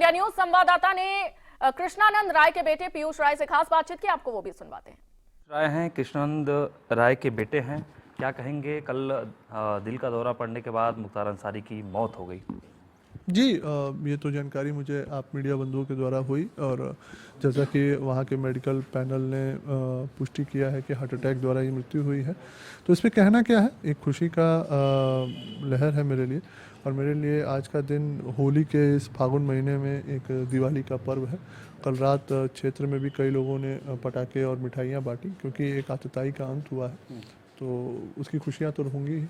India news संवाददाता ने कृष्णानंद राय के बेटे पीयूष राय से खास बातचीत की, आपको वो भी सुनवाते हैं। राय हैं, कृष्णानंद राय के बेटे हैं, क्या कहेंगे? कल दिल का दौरा पड़ने के बाद मुख्तार अंसारी की मौत हो गई। जी, ये तो जानकारी मुझे आप मीडिया बंधुओं के द्वारा हुई और जैसा कि वहाँ के मेडिकल पैनल ने पुष्टि किया है कि हार्ट अटैक द्वारा ये मृत्यु हुई है, तो इस पे कहना क्या है, एक खुशी का लहर है मेरे लिए। और मेरे लिए आज का दिन होली के इस फागुन महीने में एक दिवाली का पर्व है। कल रात क्षेत्र में भी कई लोगों ने पटाखे और मिठाइयाँ बांटी क्योंकि एक आतताई का अंत हुआ है, तो उसकी खुशियाँ तो होंगी ही।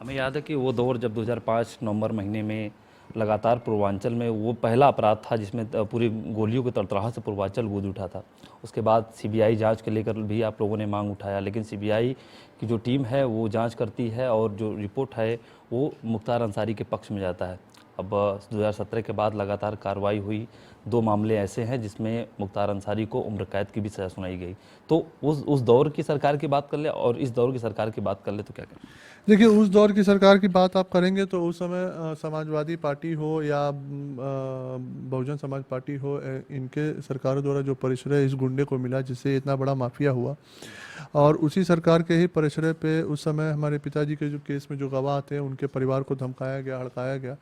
हमें याद है कि वो दौर जब 2005 नवंबर महीने में लगातार पूर्वांचल में वो पहला अपराध था जिसमें पूरी गोलियों के तड़तड़ाहट से पूर्वांचल गूंज उठा था। उसके बाद सीबीआई जांच के लेकर भी आप लोगों ने मांग उठाया, लेकिन सीबीआई की जो टीम है वो जांच करती है और जो रिपोर्ट है वो मुख्तार अंसारी के पक्ष में जाता है। अब 2017 के बाद लगातार कार्रवाई हुई, 2 मामले ऐसे हैं जिसमें मुख्तार अंसारी को उम्र कैद की भी सज़ा सुनाई गई। तो उस दौर की सरकार की बात कर ले और इस दौर की सरकार की बात कर ले तो क्या करें? देखिए, उस दौर की सरकार की बात आप करेंगे तो उस समय समाजवादी पार्टी हो या बहुजन समाज पार्टी हो, इनके सरकारों द्वारा जो परिश्रय इस गुंडे को मिला जिससे इतना बड़ा माफिया हुआ, और उसी सरकार के ही परिश्रय पे उस समय हमारे पिताजी के जो केस में जो गवाह थे उनके परिवार को धमकाया गया, हड़काया गया।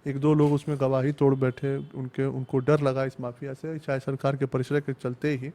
1-2 लोग उसमें गवाही तोड़ बैठे, उनको डर लगा इस माफिया से, शायद सरकार के परिश्रय के चलते ही।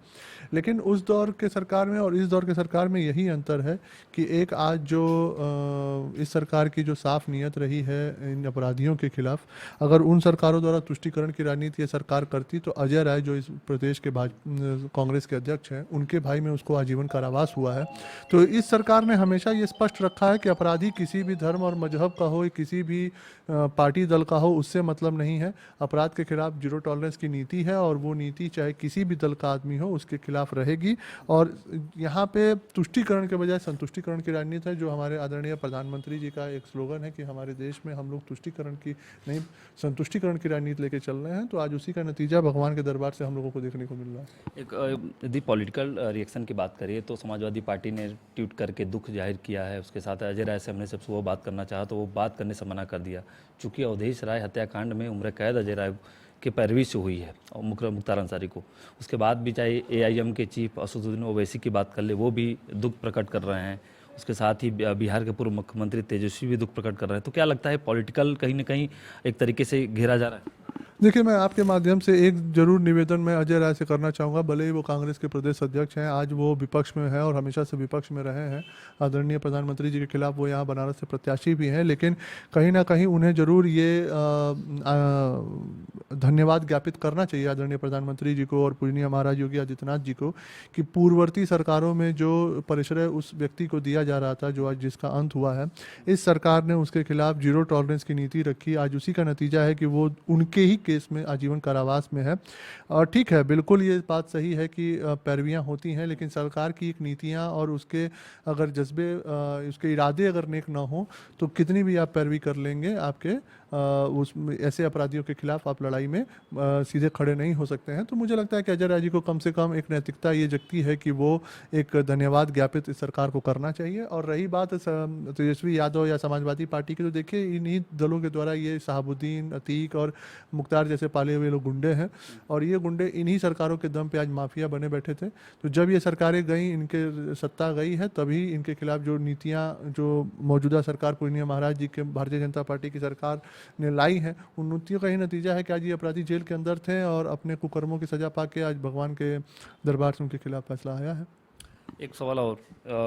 लेकिन उस दौर के सरकार में और इस दौर के सरकार में यही अंतर है कि एक आज जो इस सरकार की जो साफ नीयत रही है इन अपराधियों के खिलाफ, अगर उन सरकारों द्वारा तुष्टिकरण की राजनीति ये सरकार करती तो अजय राय जो इस प्रदेश के कांग्रेस के अध्यक्ष हैं, उनके भाई में उसको आजीवन कारावास हुआ है। तो इस सरकार ने हमेशा ये स्पष्ट रखा है कि अपराधी किसी भी धर्म और मजहब का हो, किसी भी पार्टी दल का हो, उससे मतलब नहीं है। अपराध के खिलाफ जीरो टॉलरेंस की नीति है और वो नीति चाहे किसी भी दल का आदमी हो उसके खिलाफ रहेगी। और यहाँ पे तुष्टिकरण के बजाय संतुष्टिकरण की राजनीति है, जो हमारे आदरणीय प्रधानमंत्री जी का एक स्लोगन है कि हमारे देश में हम लोग तुष्टिकरण की नहीं संतुष्टिकरण की राजनीति लेके चल रहे हैं। तो आज उसी का नतीजा भगवान के दरबार से हम लोगों को देखने को मिल रहा है। एक यदि पॉलिटिकल रिएक्शन की बात करिए तो समाजवादी पार्टी ने ट्वीट करके दुख जाहिर किया है। उसके साथ अजय राय से हमने सबसे वो बात करना चाहा तो वो बात करने से मना कर दिया। चूँकि अवधेश राय हत्याकांड में उम्र कैद अजय राय की पैरवी से हुई है और मुख्तार अंसारी को, उसके बाद भी चाहे AIM के चीफ असदुद्दीन ओवैसी की बात कर ले, वो भी दुख प्रकट कर रहे हैं। उसके साथ ही बिहार के पूर्व मुख्यमंत्री तेजस्वी भी दुख प्रकट कर रहे हैं। तो क्या लगता है पॉलिटिकल कहीं ना कहीं एक तरीके से घेरा जा रहा है? देखिए, मैं आपके माध्यम से एक जरूर निवेदन मैं अजय राय से करना चाहूँगा। भले ही वो कांग्रेस के प्रदेश अध्यक्ष हैं, आज वो विपक्ष में है और हमेशा से विपक्ष में रहे हैं। आदरणीय प्रधानमंत्री जी के खिलाफ वो यहाँ बनारस से प्रत्याशी भी हैं, लेकिन कहीं ना कहीं उन्हें जरूर ये धन्यवाद ज्ञापित करना चाहिए आदरणीय प्रधानमंत्री जी को और पूजनीय महाराज योगी आदित्यनाथ जी को कि पूर्ववर्ती सरकारों में जो परिश्रय उस व्यक्ति को दिया जा रहा था, जो आज जिसका अंत हुआ है, इस सरकार ने उसके खिलाफ जीरो टॉलरेंस की नीति रखी। आज उसी का नतीजा है कि वो उनके ही केस में आजीवन कारावास में है। और ठीक है, बिल्कुल ये बात सही है कि पैरवियां होती हैं, लेकिन सरकार की एक नीतियां और उसके अगर जज्बे उसके इरादे अगर नेक ना हो तो कितनी भी आप पैरवी कर लेंगे, आपके उस ऐसे अपराधियों के खिलाफ आप लड़ाई में सीधे खड़े नहीं हो सकते हैं। तो मुझे लगता है कि अजय राय जी को कम से कम एक नैतिकता ये जगती है कि वो एक धन्यवाद ज्ञापित इस सरकार को करना चाहिए। और रही बात तेजस्वी यादव या समाजवादी पार्टी की, तो देखिए इन्हीं दलों के द्वारा ये शहाबुद्दीन, अतीक और मुख्तार जैसे पाले हुए लोग गुंडे हैं और ये गुंडे इन्हीं सरकारों के दम पे आज माफिया बने बैठे थे। तो जब ये सरकारें गई, इनके सत्ता गई है, तभी इनके खिलाफ जो नीतियाँ जो मौजूदा सरकार पूजनीय महाराज जी के भारतीय जनता पार्टी की सरकार ने लाई है, उन नीतियों का ही नतीजा है कि आज ये अपराधी जेल के अंदर थे और अपने कुकर्मों की सजा पाके आज भगवान के दरबार से उनके खिलाफ फैसला आया है। एक सवाल और,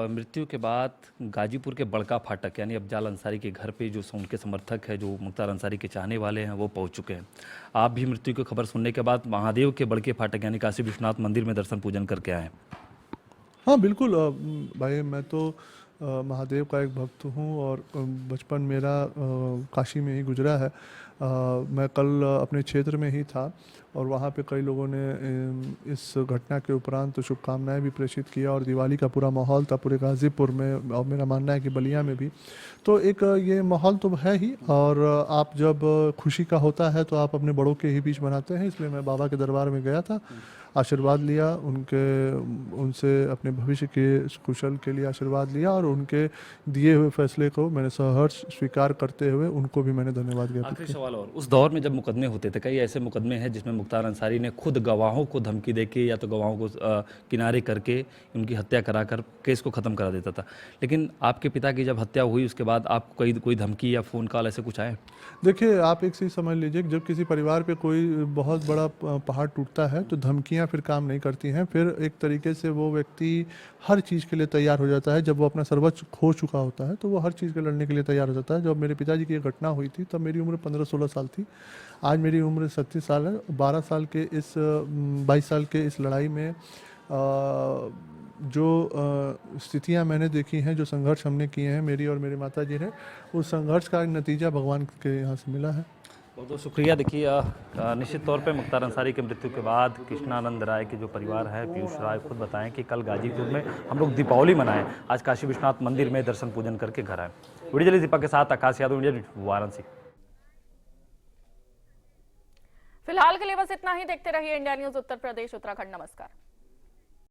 मृत्यु के बाद गाजीपुर के बड़का फाटक यानी अफजाल अंसारी के घर पे जो उनके समर्थक है, जो मुख्तार अंसारी के चाहने वाले हैं, वो पहुंच चुके हैं। आप भी मृत्यु की खबर सुनने के बाद महादेव के बड़के फाटक यानी काशी विश्वनाथ मंदिर में दर्शन पूजन करके आए? हाँ बिल्कुल भाई, मैं तो महादेव का एक भक्त हूँ और बचपन मेरा काशी में ही गुजरा है। मैं कल अपने क्षेत्र में ही था और वहाँ पे कई लोगों ने इस घटना के उपरांत शुभकामनाएं भी प्रेषित किया और दिवाली का पूरा माहौल था पूरे गाज़ीपुर में, और मेरा मानना है कि बलिया में भी। तो एक ये माहौल तो है ही, और आप जब खुशी का होता है तो आप अपने बड़ों के ही बीच मनाते हैं। इसलिए मैं बाबा के दरबार में गया था, आशीर्वाद लिया उनसे अपने भविष्य के कुशल के लिए आशीर्वाद लिया और उनके दिए हुए फैसले को मैंने सहर्ष स्वीकार करते हुए उनको भी मैंने धन्यवाद ज्ञापित किया। सवाल और उस दौर में जब मुकदमे होते थे, कई ऐसे मुकदमे हैं जिसमें मुख्तार अंसारी ने खुद गवाहों को धमकी देके या तो गवाहों को किनारे करके उनकी हत्या कराकर केस को ख़त्म करा देता था। लेकिन आपके पिता की जब हत्या हुई उसके बाद आपको कोई धमकी या फ़ोन कॉल ऐसे कुछ आए? देखिए, आप एक चीज़ समझ लीजिए कि जब किसी परिवार पे कोई बहुत बड़ा पहाड़ टूटता है तो धमकियाँ फिर काम नहीं करती हैं। फिर एक तरीके से वो व्यक्ति हर चीज़ के लिए तैयार हो जाता है। जब वो अपना सर्वस्व खो चुका होता है तो वो हर चीज़ के लड़ने के लिए तैयार हो जाता है। जब मेरे पिताजी की ये घटना हुई थी तब मेरी उम्र 15-16 साल थी। आज मेरी उम्र 37 साल है। 12 साल के इस 22 साल के इस लड़ाई में जो स्थितियां मैंने देखी हैं, जो संघर्ष हमने किए हैं मेरी और मेरे माताजी ने, उस संघर्ष का एक नतीजा भगवान के यहाँ से मिला है। बहुत बहुत शुक्रिया। देखिए निश्चित तौर पे मुख्तार अंसारी की मृत्यु के बाद कृष्णानंद राय के जो परिवार है, पीयूष राय खुद बताएं कि कल गाजीपुर में हम लोग दीपावली मनाएं, आज काशी विश्वनाथ मंदिर में दर्शन पूजन करके घर आए। वीडियो जर्नलिस्ट दीपक के साथ आकाश यादव, इंडिया न्यूज़, वाराणसी। फिलहाल के लिए बस इतना ही। देखते रहिए इंडिया न्यूज उत्तर प्रदेश उत्तराखंड। नमस्कार।